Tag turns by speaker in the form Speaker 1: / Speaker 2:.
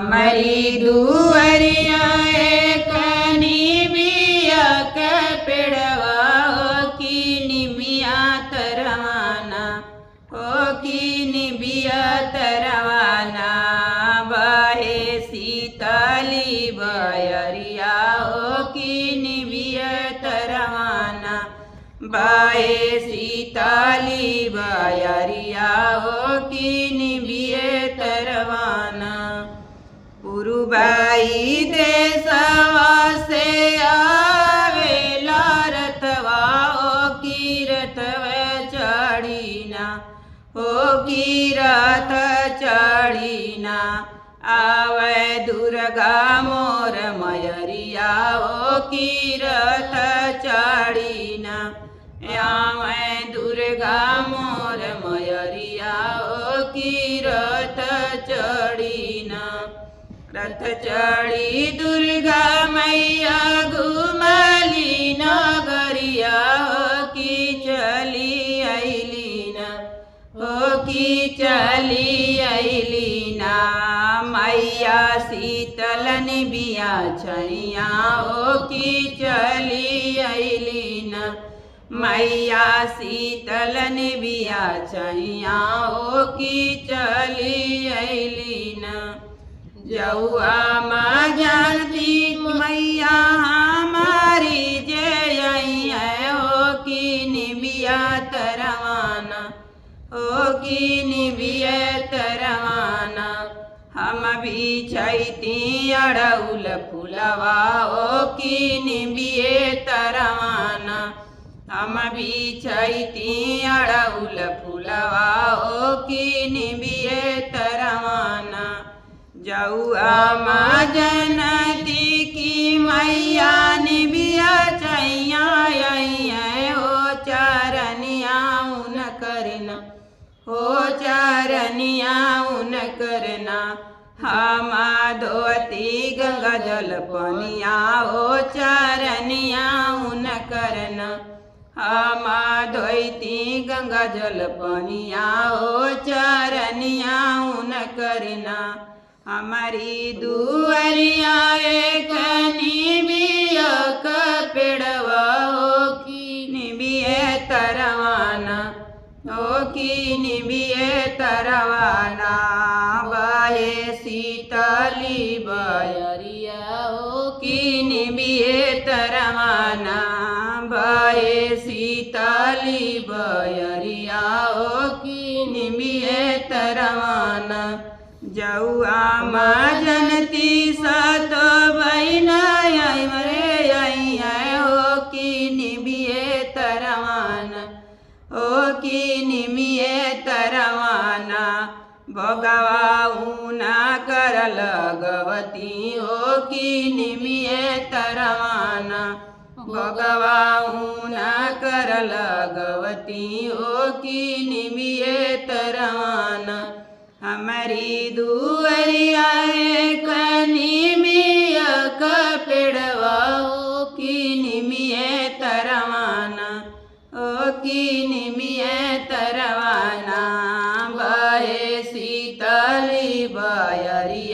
Speaker 1: हमारी दुअरिया एक निबिया के पेड़वा की निबिया तरवाना की निबिया तरवाना बहे शीतली बयरिया की निबिया तरवाना बहे शीतली बयरिया की निबिया तरवाना पुरुबाई देशवा से आवेला रथवा की रथव चढ़ीना की रथ चढ़ीना आवे दुर्गा मोर मयरिया की रथ चढ़ीना आवे दुर्गा मोर मयरिया की रथ चढ़ीना रथ चढ़ी दुर्गा मैया घुमली नगरिया की चली अलीना की चली अलीना मैया शीतल निबिया छैया की चली अलीना मैया शीतल निबिया छैया की चली अलीना जौआ माँ जानती मैया हमारी जय हो की निबिया तरवाना की निबिया तरवाना हम भी छैती अड़उल फुलवा की निबिये तरवाना हम भी छैती अड़उल फुलवा की निबिये तरवाना जौआ माँ जनती की मैया निबिया छैया हो चारनिया उन करना हो चारनिया उन करना हमा धोती गंगा जल पनिया हो चारनिया उन करना हमा धोती गंगा जल पनिया हो चारनिया उन करना हमारी दुअरिया एक निबिया का पेड़वा की निबिये तरवाना की निबिये तरवाना बहे शीतली बयरिया की निबिये तरवाना बहे शीतली बयरिया की निबिये तरवाना जौआ माँ जनती सत बहना मरे हो की निबिये तरवाना की निबिये तरवाना भगवा ऊना कर लगवती हो की निबिये तरवाना भगवा ऊना कर लगवती हो की निबिये तरवाना हमारी दुअरिया एक निबिया का पेड़वा की निबिये तरवाना की निबिये तरवाना बहे शीतली बयरिया